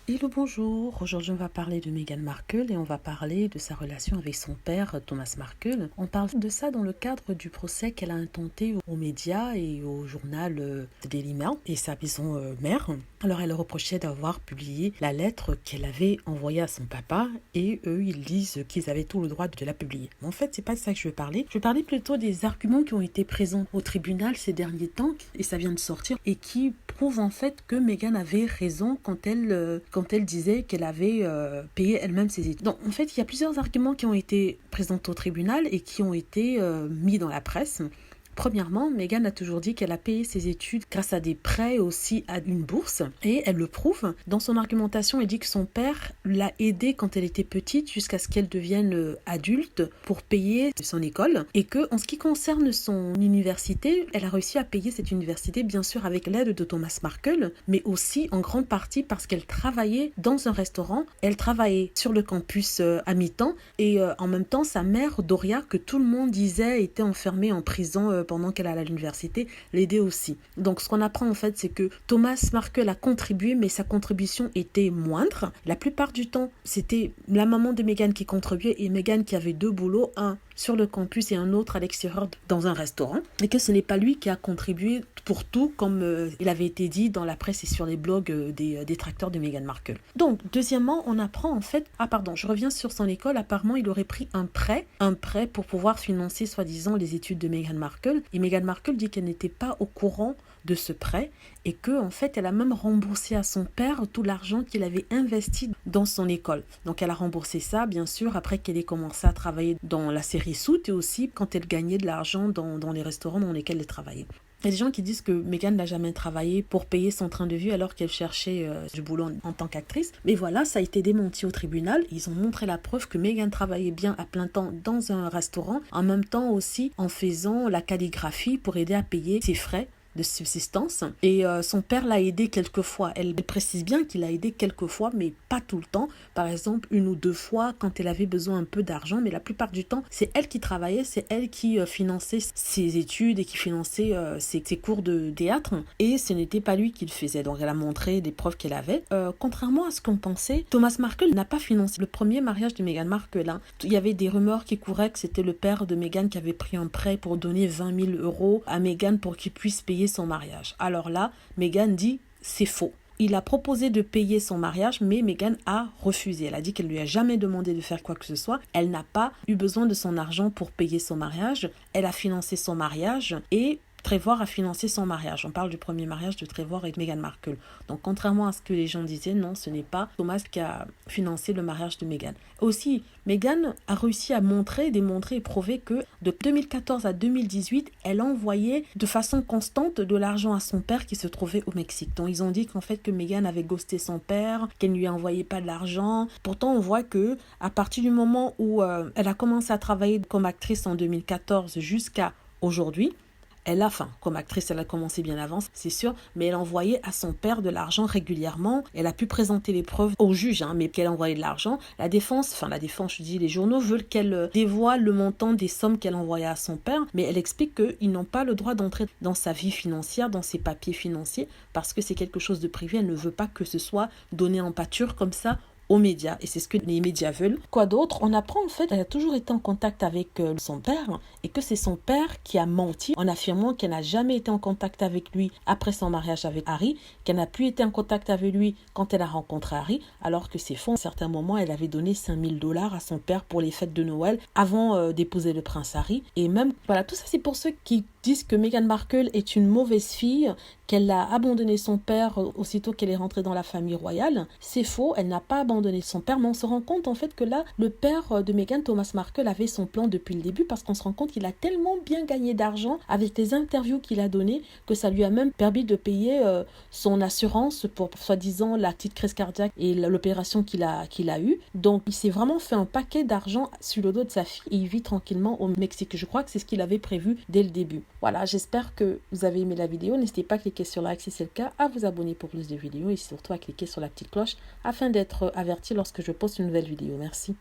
Hello, bonjour. Aujourd'hui, on va parler de Meghan Markle et on va parler de sa relation avec son père, Thomas Markle. On parle de ça dans le cadre du procès qu'elle a intenté aux médias et au journal Daily Mail et sa maison mère. Alors, elle reprochait d'avoir publié la lettre qu'elle avait envoyée à son papa et eux, ils disent qu'ils avaient tout le droit de la publier. Mais en fait, c'est pas de ça que je veux parler. Je veux parler plutôt des arguments qui ont été présents au tribunal ces derniers temps et ça vient de sortir et qui prouvent en fait que Meghan avait raison quand elle disait qu'elle avait payé elle-même ses études. Donc en fait, il y a plusieurs arguments qui ont été présentés au tribunal et qui ont été mis dans la presse. Premièrement, Meghan a toujours dit qu'elle a payé ses études grâce à des prêts, aussi à une bourse, et elle le prouve. Dans son argumentation, elle dit que son père l'a aidée quand elle était petite jusqu'à ce qu'elle devienne adulte pour payer son école, et que en ce qui concerne son université, elle a réussi à payer cette université, bien sûr avec l'aide de Thomas Markle, mais aussi en grande partie parce qu'elle travaillait dans un restaurant, elle travaillait sur le campus à mi-temps, et en même temps, sa mère, Doria, que tout le monde disait était enfermée en prison pendant qu'elle allait à l'université, l'aidait aussi. Donc ce qu'on apprend en fait, c'est que Thomas Markle a contribué, mais sa contribution était moindre. La plupart du temps, c'était la maman de Meghan qui contribuait et Meghan qui avait deux boulots, un sur le campus et un autre à l'extérieur dans un restaurant, et que ce n'est pas lui qui a contribué pour tout, comme il avait été dit dans la presse et sur les blogs des détracteurs de Meghan Markle. Donc, deuxièmement, on apprend en fait, je reviens sur son école, apparemment il aurait pris un prêt pour pouvoir financer soi-disant les études de Meghan Markle, et Meghan Markle dit qu'elle n'était pas au courant de ce prêt et que en fait elle a même remboursé à son père tout l'argent qu'il avait investi dans son école. Donc elle a remboursé ça bien sûr après qu'elle ait commencé à travailler dans la série Suits et aussi quand elle gagnait de l'argent dans les restaurants dans lesquels elle travaillait. Il y a des gens qui disent que Meghan n'a jamais travaillé pour payer son train de vie alors qu'elle cherchait du boulot en tant qu'actrice. Mais voilà, ça a été démenti au tribunal. Ils ont montré la preuve que Meghan travaillait bien à plein temps dans un restaurant, en même temps aussi en faisant la calligraphie pour aider à payer ses frais de subsistance, et son père l'a aidé quelques fois. Elle précise bien qu'il a aidé quelques fois, mais pas tout le temps. Par exemple, une ou deux fois quand elle avait besoin un peu d'argent, mais la plupart du temps, c'est elle qui travaillait, c'est elle qui finançait ses études et qui finançait ses cours de théâtre, et ce n'était pas lui qui le faisait. Donc elle a montré des preuves qu'elle avait. Contrairement à ce qu'on pensait, Thomas Markle n'a pas financé le premier mariage de Meghan Markle. Il y avait des rumeurs qui couraient que c'était le père de Meghan qui avait pris un prêt pour donner 20 000 € à Meghan pour qu'il puisse payer son mariage. Alors là, Meghan dit c'est faux. Il a proposé de payer son mariage, mais Meghan a refusé. Elle a dit qu'elle lui a jamais demandé de faire quoi que ce soit. Elle n'a pas eu besoin de son argent pour payer son mariage. Elle a financé son mariage et Trevor a financé son mariage. On parle du premier mariage de Trevor et de Meghan Markle. Donc, contrairement à ce que les gens disaient, non, ce n'est pas Thomas qui a financé le mariage de Meghan. Aussi, Meghan a réussi à démontrer et prouver que de 2014 à 2018, elle envoyait de façon constante de l'argent à son père qui se trouvait au Mexique. Donc, ils ont dit qu'en fait, que Meghan avait ghosté son père, qu'elle ne lui envoyait pas de l'argent. Pourtant, on voit que à partir du moment où elle a commencé à travailler comme actrice en 2014 jusqu'à aujourd'hui, comme actrice, elle a commencé bien avant, c'est sûr, mais elle envoyait à son père de l'argent régulièrement. Elle a pu présenter les preuves au juge, mais qu'elle envoyait de l'argent. La défense, je dis, les journaux veulent qu'elle dévoile le montant des sommes qu'elle envoyait à son père, mais elle explique qu'ils n'ont pas le droit d'entrer dans sa vie financière, dans ses papiers financiers, parce que c'est quelque chose de privé. Elle ne veut pas que ce soit donné en pâture comme ça aux médias, et c'est ce que les médias veulent. Quoi d'autre? On apprend en fait qu'elle a toujours été en contact avec son père, et que c'est son père qui a menti en affirmant qu'elle n'a jamais été en contact avec lui après son mariage avec Harry, qu'elle n'a plus été en contact avec lui quand elle a rencontré Harry, alors que c'est faux. À un certain moment, elle avait donné 5 000 $ à son père pour les fêtes de Noël avant d'épouser le prince Harry. Et même, voilà, tout ça c'est pour ceux qui disent que Meghan Markle est une mauvaise fille, qu'elle a abandonné son père aussitôt qu'elle est rentrée dans la famille royale. C'est faux, elle n'a pas abandonné son père, mais on se rend compte en fait que là, le père de Meghan, Thomas Markle, avait son plan depuis le début, parce qu'on se rend compte qu'il a tellement bien gagné d'argent avec les interviews qu'il a données que ça lui a même permis de payer son assurance pour soi-disant la petite crise cardiaque et l'opération qu'il a eue. Donc il s'est vraiment fait un paquet d'argent sur le dos de sa fille et il vit tranquillement au Mexique. Je crois que c'est ce qu'il avait prévu dès le début. Voilà, j'espère que vous avez aimé la vidéo. N'hésitez pas à cliquer sur like si c'est le cas, à vous abonner pour plus de vidéos et surtout à cliquer sur la petite cloche afin d'être averti lorsque je poste une nouvelle vidéo. Merci.